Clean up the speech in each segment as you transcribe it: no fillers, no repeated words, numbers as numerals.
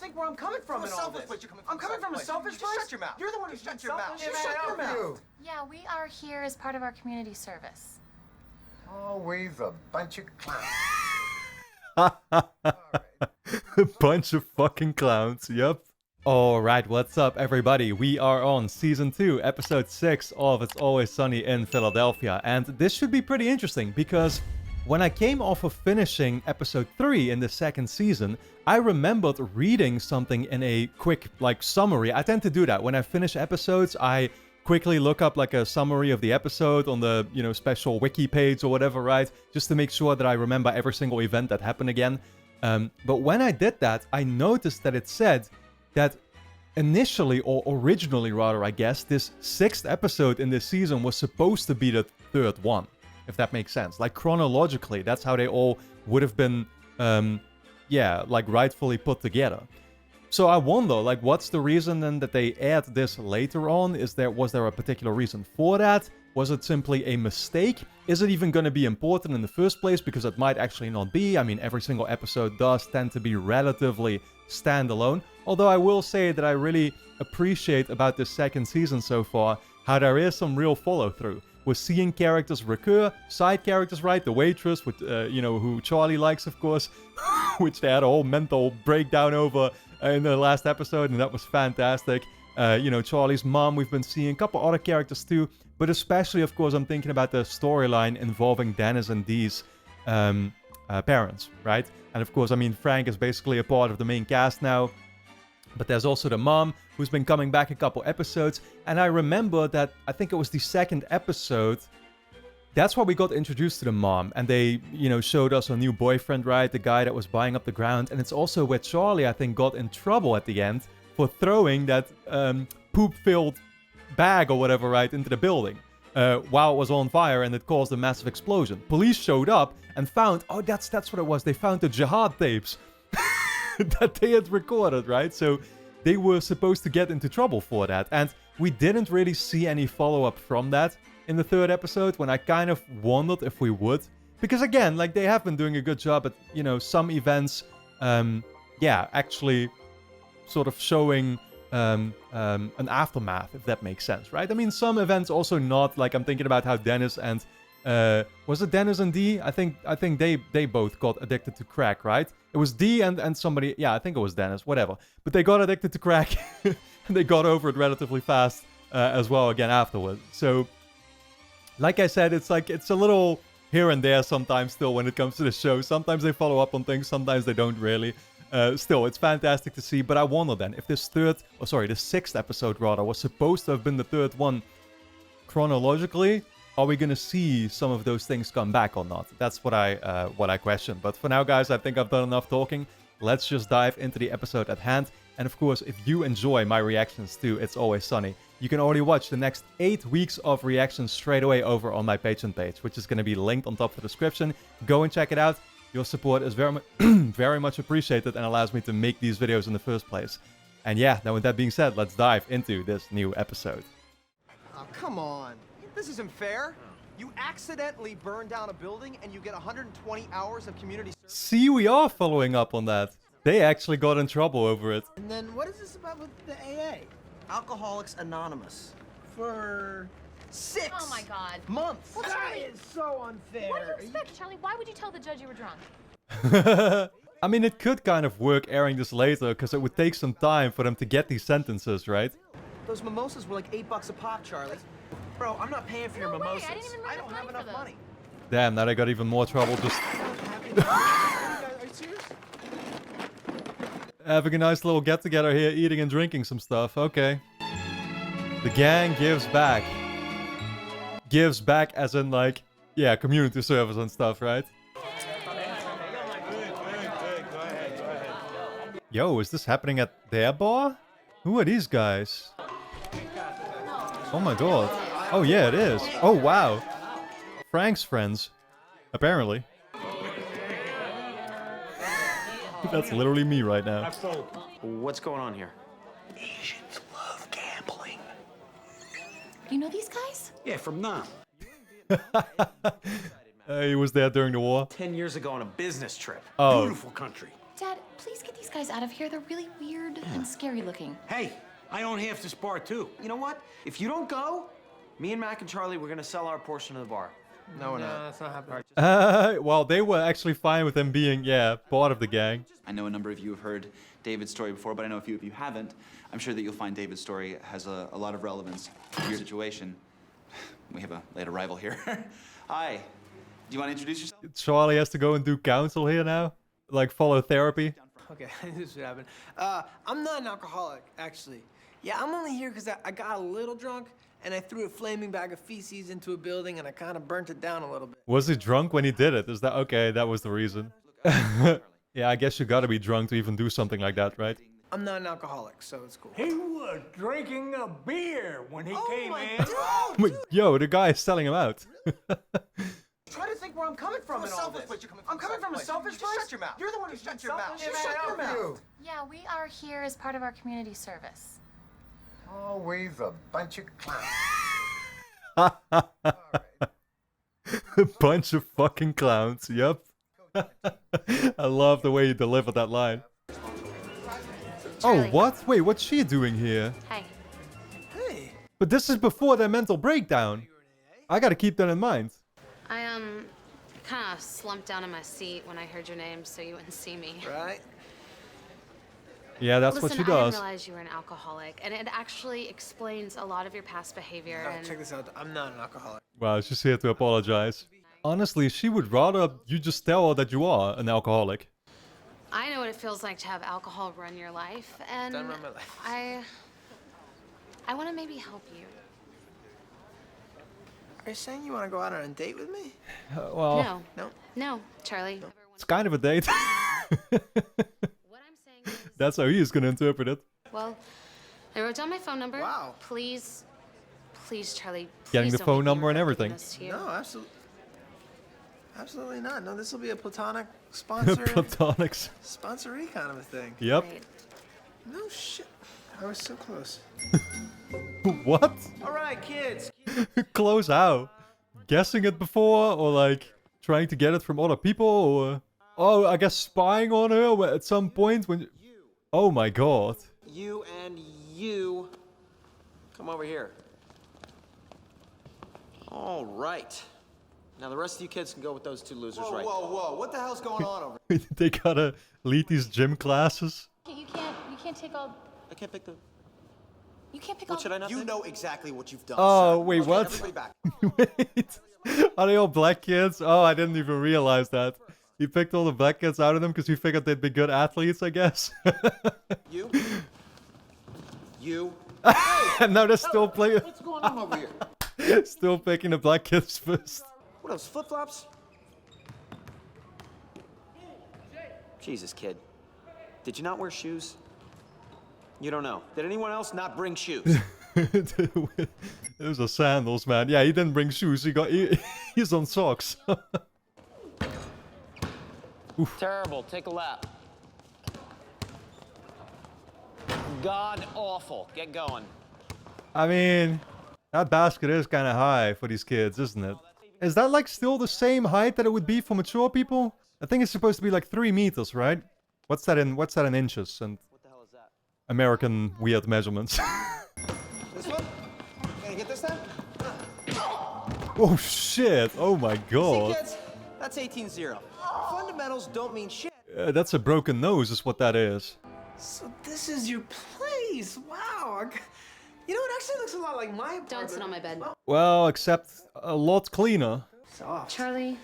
think where I'm coming from in all this. I'm coming from a selfish place? Shut your mouth. You're the one who's Shut your mouth. You shut your mouth. Yeah, we are here as part of our community service. Always a bunch of clowns. A bunch of fucking clowns, yep. Alright, what's up everybody? We are on Season 2, Episode 6 of It's Always Sunny in Philadelphia. And this should be pretty interesting because when I came off of finishing Episode 3 in the second season, I remembered reading something in a quick, summary. I tend to do that. When I finish episodes, I quickly look up, a summary of the episode on the, special wiki page or whatever, right? Just to make sure that I remember every single event that happened again. But when I did that, I noticed that it said that initially, or originally rather, I guess, this 6th episode in this season was supposed to be the 3rd one, if that makes sense. Chronologically, that's how they all would have been, rightfully put together. So I wonder, what's the reason then that they add this later on? Was there a particular reason for that? Was it simply a mistake? Is it even going to be important in the first place? Because it might actually not be. I mean, every single episode does tend to be relatively standalone. Although I will say that I really appreciate about this second season so far how there is some real follow-through. We're seeing characters recur, side characters, right? The waitress, with, who Charlie likes, of course, which they had a whole mental breakdown over in the last episode, and that was fantastic. Charlie's mom, we've been seeing a couple other characters too, but especially, of course, I'm thinking about the storyline involving Dennis and Dee's parents, right? And of course, I mean, Frank is basically a part of the main cast now, but there's also the mom, who's been coming back a couple episodes, and I remember that, I think it was the 2nd episode, that's where we got introduced to the mom, and they, showed us a new boyfriend, right? The guy that was buying up the ground, and it's also where Charlie, I think, got in trouble at the end for throwing that poop-filled bag or whatever, right, into the building while it was on fire, and it caused a massive explosion. Police showed up and found, oh, that's what it was, they found the jihad tapes that they had recorded, right? So they were supposed to get into trouble for that, and we didn't really see any follow-up from that in the 3rd episode, when I kind of wondered if we would. Because again, they have been doing a good job at, some events, actually sort of showing an aftermath, if that makes sense, right? I mean, some events also not, I'm thinking about how Dennis and, was it Dennis and Dee? I think they both got addicted to crack, right? It was Dee and somebody, yeah, I think it was Dennis, whatever. But they got addicted to crack, and they got over it relatively fast as well again afterwards. So, like I said, it's a little here and there sometimes still when it comes to the show. Sometimes they follow up on things, sometimes they don't really. Still, it's fantastic to see, but I wonder then, if this the 6th episode rather, was supposed to have been the 3rd one chronologically, are we going to see some of those things come back or not? That's what I question. But for now, guys, I think I've done enough talking. Let's just dive into the episode at hand. And of course, if you enjoy my reactions to It's Always Sunny, you can already watch the next 8 weeks of reactions straight away over on my Patreon page, which is going to be linked on top of the description. Go and check it out. Your support is very much appreciated and allows me to make these videos in the first place. And yeah, now with that being said, let's dive into this new episode. Oh, come on. This isn't fair. You accidentally burn down a building and you get 120 hours of community service. See, we are following up on that. They actually got in trouble over it. And then what is this about with the AA? Alcoholics Anonymous. For 6 Oh my God. months. That is so unfair. What do you expect, Charlie? Why would you tell the judge you were drunk? I mean, it could kind of work airing this later, because it would take some time for them to get these sentences, right? Those mimosas were like $8 a pop, Charlie. Bro, I'm not paying for your No way, mimosas. I didn't even I have don't money have enough for those. money. Damn, now they got even more trouble just Are you serious? having a nice little get-together here, eating and drinking some stuff. Okay. The gang gives back. Gives back as in, community service and stuff, right? Yo, is this happening at their bar? Who are these guys? Oh my god. Oh yeah, it is. Oh wow. Frank's friends. Apparently. That's literally me right now. What's going on here? Asians love gambling. You know these guys? Yeah, from Nam. He was there during the war. 10 years ago on a business trip. Oh. Beautiful country. Dad, please get these guys out of here. They're really weird and scary looking. Hey, I don't have to spar too. You know what? If you don't go, me and Mac and Charlie, we're gonna sell our portion of the bar. No, we're No, not. that's not happening. Well, they were actually fine with him being, yeah, part of the gang. I know a number of you have heard David's story before, but I know a few of you haven't. I'm sure that you'll find David's story has a lot of relevance to your situation. We have a late arrival here. Hi. Do you want to introduce yourself? Charlie has to go and do counsel here now? Like, follow therapy? Okay, this is what happened. I'm not an alcoholic, actually. Yeah, I'm only here because I got a little drunk, and I threw a flaming bag of feces into a building, and I kind of burnt it down a little bit. Was he drunk when he did it? Is that okay? That was the reason. Yeah, I guess you gotta be drunk to even do something like that, right? I'm not an alcoholic, so it's cool. He was drinking a beer when he came in. God, Wait, yo, the guy is selling him out. Try to think where I'm coming from in all this. I'm coming from a selfish place? Shut your mouth. You're the one who shut your mouth. Selfish? Shut your mouth. Yeah, we are here as part of our community service. Always a bunch of clowns. A bunch of fucking clowns, yep. I love the way you delivered that line. Oh, Charlie. what? Wait, what's she doing here? Hey. Hey. But this is before their mental breakdown. I gotta keep that in mind. I kind of slumped down in my seat when I heard your name so you wouldn't see me. Right? Yeah, that's Listen, what she I didn't does. realize you were an alcoholic, and it actually explains a lot of your past behavior. Oh, and check this out. I'm not an alcoholic. Wow, she's here to apologize. Honestly, she would rather you just tell her that you are an alcoholic. I know what it feels like to have alcohol run your life, and Doesn't run my life. I want to maybe help you. Are you saying you want to go out on a date with me? Well, No, Charlie. it's kind of a date. What I'm saying is, That's how he is gonna interpret it. well, I wrote down my phone number. Wow. Please, Charlie. Getting please the don't phone make me number and regret everything. giving this to you. No, absolutely not. No, this will be a platonic sponsor, Platonics. sponsory kind of a thing. Yep. Great. No shit. I was so close. What? All right, kids. Close how? Guessing it before, or like trying to get it from other people, or oh, I guess spying on her at some point when. Oh my god. You and you. Come over here. All right. Now the rest of you kids can go with those two losers right there. Whoa. What the hell's going on over They gotta lead these gym classes. You can't take all. I can't pick the... You can't pick What all. should I not You pick? know exactly what you've done. Oh, sir. wait, Okay, what? Everybody back. Wait. Are they all black kids? Oh, I didn't even realize that. He picked all the black kids out of them because he figured they'd be good athletes, I guess. You. And now they're still playing. What's going on over here? Still picking the black kids first. What are those, flip-flops? Jesus, kid. Did you not wear shoes? You don't know. Did anyone else not bring shoes? Those are sandals, man. Yeah, he didn't bring shoes. He's on socks. Terrible. Take a lap. God awful. Get going. I mean, that basket is kind of high for these kids, isn't it? Is that like still the same height that it would be for mature people? I think it's supposed to be like 3 meters, right? What's that in inches and What the hell is that? American weird measurements? This one? Can you get this time? Oh shit! Oh my See, god! kids? That's 18-0. Fundamentals don't mean shit. That's a broken nose, is what that is. So this is your place. Wow. You know, it actually looks a lot like my apartment. Don't sit on my bed. Well, except a lot cleaner. Soft. Charlie,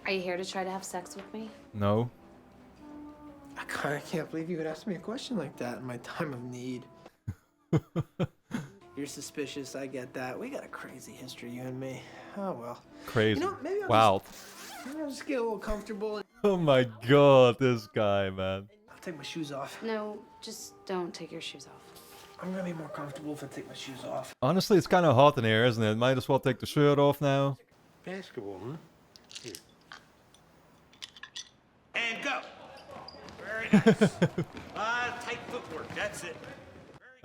are you here to try to have sex with me? No. I kind of can't believe you would ask me a question like that in my time of need. You're suspicious, I get that. We got a crazy history, you and me. Oh, well. Crazy. You know, maybe Wow. Maybe I'll just get a little comfortable and Oh my god, this guy, man. I'll take my shoes off. No, just don't take your shoes off. I'm gonna be more comfortable if I take my shoes off. Honestly, it's kind of hot in here, isn't it? Might as well take the shirt off now. Basketball, huh? Here. And go. Very nice. Tight footwork. That's it.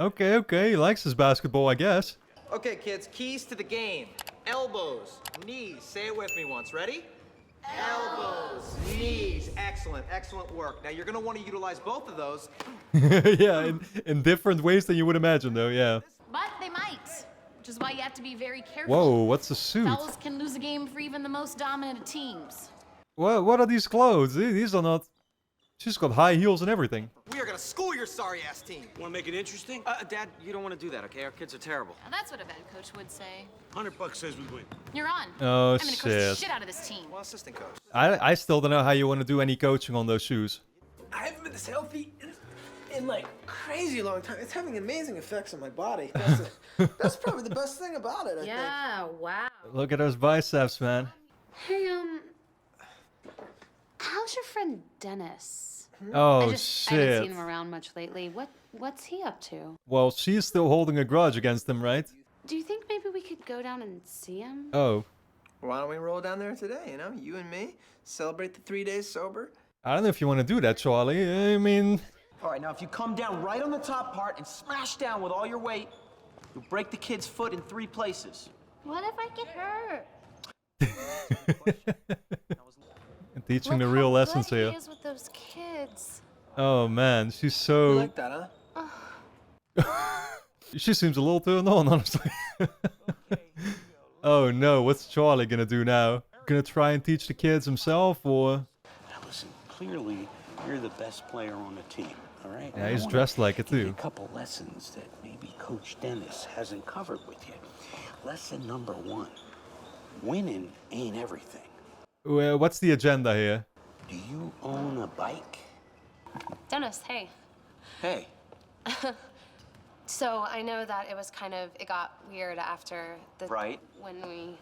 Okay, he likes his basketball, I guess. Okay, kids, keys to the game. Elbows, knees. Say it with me once. Ready? elbows, knees. Excellent, excellent work. Now you're gonna want to utilize both of those. Yeah, in different ways than you would imagine, though. Yeah. But they might, which is why you have to be very careful. Whoa, what's the suit? Fellas can lose a game for even the most dominant of teams. What are these clothes? These are not. She's got high heels and everything. We are gonna school your sorry-ass team. Want to make it interesting? Dad, you don't want to do that, okay? Our kids are terrible. Now that's what a bad coach would say. $100 says we win. You're on. Oh, I'm gonna coach the shit. shit out of this team. Well, assistant coach. I still don't know how you want to do any coaching on those shoes. I haven't been this healthy in like crazy long time. It's having amazing effects on my body. That's probably the best thing about it, I think. Yeah, wow. Look at those biceps, man. Hey, how's your friend Dennis? Oh, I haven't shit. seen him around much lately. What's he up to? Well, she's still holding a grudge against him, right? Do you think maybe we could go down and see him? Oh. Why don't we roll down there today, you know? You and me, celebrate the 3 days sober. I don't know if you want to do that, Charlie. I mean... All right, now if you come down right on the top part and smash down with all your weight, you'll break the kid's foot in 3 places. What if I get hurt? Teaching the real lessons here. He is with those kids. Oh, man. She's You so... like that, huh? She seems a little turned on, honestly. Oh, no. What's Charlie gonna do now? Gonna try and teach the kids himself, or... Now listen, clearly you're the best player on the team, all right? Yeah, I he's wanna dressed like it, give you too. a couple lessons that maybe Coach Dennis hasn't covered with you. Lesson number 1, winning ain't everything. Well, what's the agenda here? Do you own a bike? Dennis, hey. Hey, So I know that it got weird after the Right. when we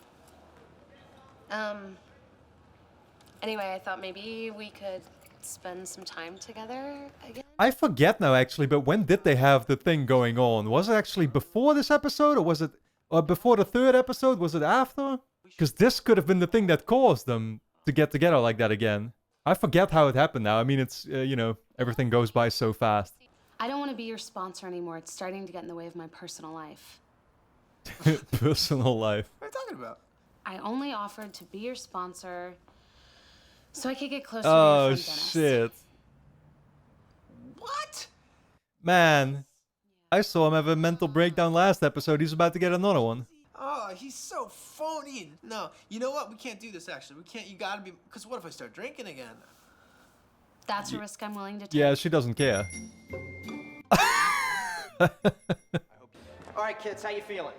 anyway, I thought maybe we could spend some time together again. I forget now, actually, but when did they have the thing going on? Was it actually before this episode, or was it before the 3rd episode? Was it after? Because this could have been the thing that caused them to get together like that again. I forget how it happened now. I mean, it's, you know, everything goes by so fast. I don't want to be your sponsor anymore. It's starting to get in the way of my personal life. Personal life. What are you talking about? I only offered to be your sponsor so I could get closer to your friend Oh, Dennis. shit. What? Man, I saw him have a mental breakdown last episode. He's about to get another one. Oh, he's so phony. No, you know what? We can't do this, actually. We can't, you gotta be, because what if I start drinking again? That's a risk I'm willing to take. Yeah, she doesn't care. All right, kids, how you feeling?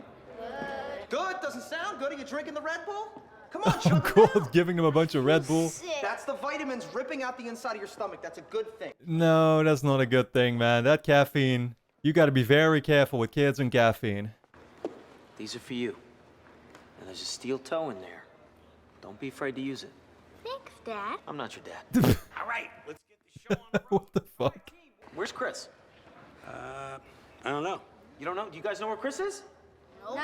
Good. Doesn't sound good. Are you drinking the Red Bull? Come on, Of shove it course, down. giving him a bunch of Red Bull. That's the vitamins ripping out the inside of your stomach. That's a good thing. No, that's not a good thing, man. That caffeine, you gotta be very careful with kids and caffeine. these are for you. And there's a steel toe in there. Don't be afraid to use it. Thanks, Dad. I'm not your dad. All right, let's get the show on the road. What the fuck? Where's Chris? I don't know. You don't know? Do you guys know where Chris is? Nah,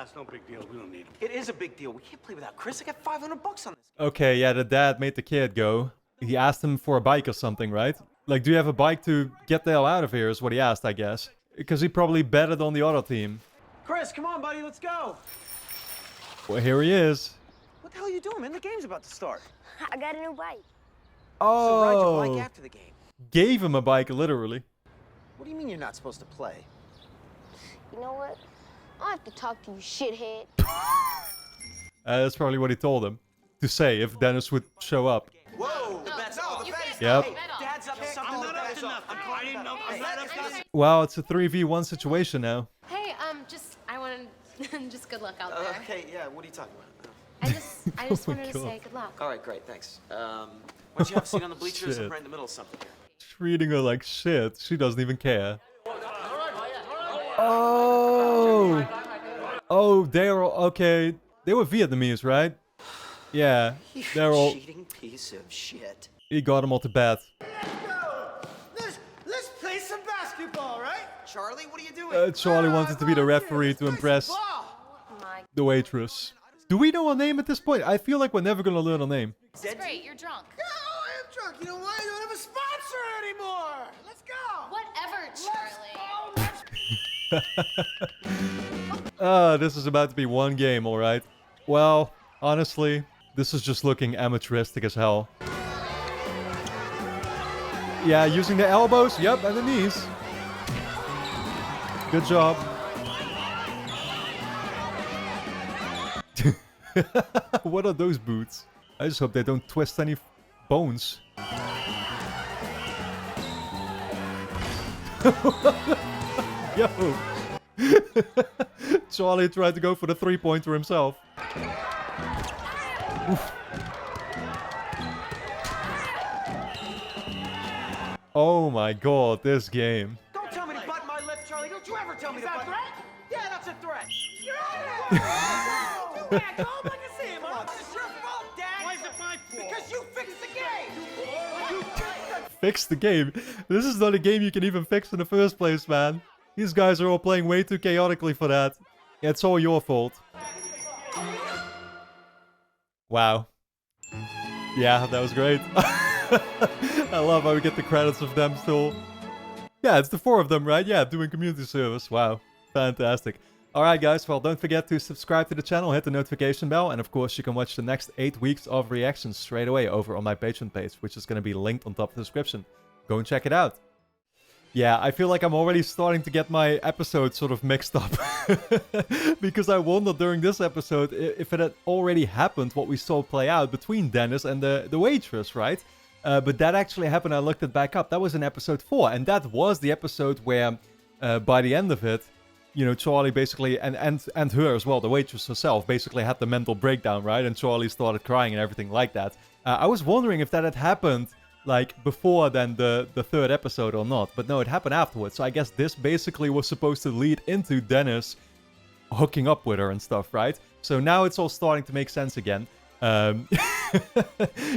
it's no big deal. We don't need him. It is a big deal. We can't play without Chris. I got $500 on this. Okay, yeah, the dad made the kid go. He asked him for a bike or something, right? Like, do you have a bike to get the hell out of here is what he asked, I guess. Because he probably betted on the other team. Chris, come on, buddy. Let's go. Well, here he is. What the hell are you doing, man? The game's about to start. I got a new bike. So ride your bike Oh, after the game. gave him a bike, literally. What do you mean you're not supposed to play? You know what? I have to talk to you, shithead. That's probably what he told him to say if Dennis would show up. Whoa! The bet's off. Yep. Dad's up to something. I'm The not up bet's to off. nothing. I didn't know. I'm not up to nothing. Well, it's a 3v1 situation now. Hey, I wanted just good luck out there. Okay, yeah. What are you talking about? I just Oh my wanted to God. say good luck. All right, great. Thanks. Why don't you have a seat on the bleachers? Shit. I'm right in the middle of something here. Treating her like shit. She doesn't even care. Oh! Oh, they're all, okay. They were Vietnamese, right? Yeah, they're all. Cheating piece of shit. He got them all to bed. Let's play some basketball, right? Charlie, what are you doing? Charlie wanted to be the referee to impress My the waitress. Do we know her name at this point? I feel like we're never gonna learn her name. It's great, you're drunk. Oh, I am drunk. You know why? I don't have a sponsor anymore. Let's go. Whatever, Charlie. This is about to be one game, alright. Well, honestly, This is just looking amateuristic as hell. Yeah, using the elbows. Yep, and the knees. Good job. What are those boots? I just hope they don't twist any bones. Yo! Charlie tried to go for the three-pointer himself. Oof. Oh my god, this game. Don't tell me to button my lip, Charlie. Don't you ever tell me to button. Is that a threat? Yeah, that's a threat. You're out of here! You go back and see him, huh? It's your fault, Dad. Why is it my fault? Because you fixed the game. Fix the game? This is not a game you can even fix in the first place, man. These guys are all playing way too chaotically for that. It's all your fault. Wow. Yeah, that was great. I love how we get the credits of them still. Yeah, it's the 4 of them, right? Yeah, doing community service. Wow. Fantastic. Alright guys, well don't forget to subscribe to the channel, hit the notification bell, and of course you can watch the next 8 weeks of reactions straight away over on my Patreon page, which is going to be linked on top of the description. Go and check it out. Yeah, I feel like I'm already starting to get my episodes sort of mixed up. Because I wondered during this episode if it had already happened what we saw play out between Dennis and the waitress, right? But that actually happened, I looked it back up. That was in episode 4, and that was the episode where, by the end of it, you know, Charlie basically, and her as well, the waitress herself, basically had the mental breakdown, right? And Charlie started crying and everything like that. I was wondering if that had happened, like, before then the 3rd episode or not. But no, it happened afterwards. So I guess this basically was supposed to lead into Dennis hooking up with her and stuff, right? So now it's all starting to make sense again.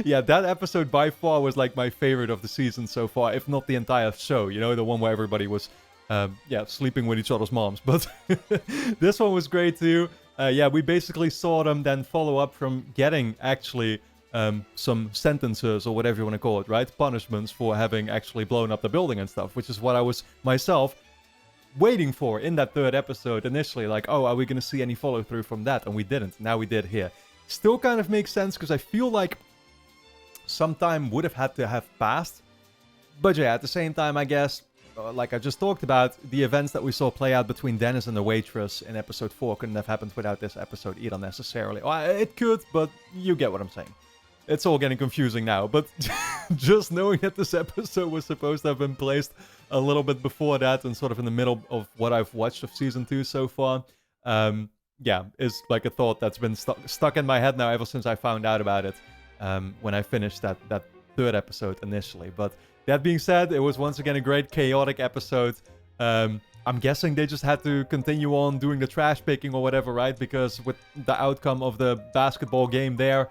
Yeah, that episode by far was like my favorite of the season so far, if not the entire show, you know, the one where everybody was, yeah, sleeping with each other's moms. But this one was great too. Yeah, we basically saw them then follow up from getting actually some sentences or whatever you want to call it, right? Punishments for having actually blown up the building and stuff, which is what I was myself waiting for in that 3rd episode initially. Like, oh, are we going to see any follow through from that? And we didn't. Now we did here. Still kind of makes sense because I feel like some time would have had to have passed. But yeah, at the same time, I guess, like I just talked about, the events that we saw play out between Dennis and the waitress in episode 4 couldn't have happened without this episode either necessarily. Well, it could, but you get what I'm saying. It's all getting confusing now, but just knowing that this episode was supposed to have been placed a little bit before that and sort of in the middle of what I've watched of Season 2 so far, yeah, is like a thought that's been stuck in my head now ever since I found out about it when I finished that 3rd episode initially. But that being said, it was once again a great chaotic episode. I'm guessing they just had to continue on doing the trash picking or whatever, right? Because with the outcome of the basketball game there,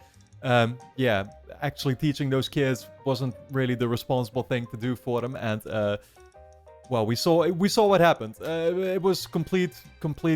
yeah, actually teaching those kids wasn't really the responsible thing to do for them. And well, we saw what happened. It was complete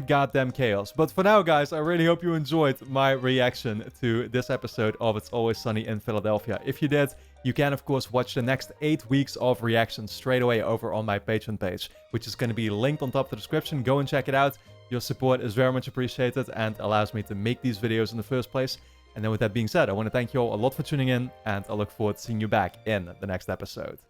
goddamn chaos. But for now, guys, I really hope you enjoyed my reaction to this episode of It's Always Sunny in Philadelphia. If you did, you can, of course, watch the next 8 weeks of reactions straight away over on my Patreon page, which is going to be linked on top of the description. Go and check it out. Your support is very much appreciated and allows me to make these videos in the first place. And then with that being said, I want to thank you all a lot for tuning in, and I look forward to seeing you back in the next episode.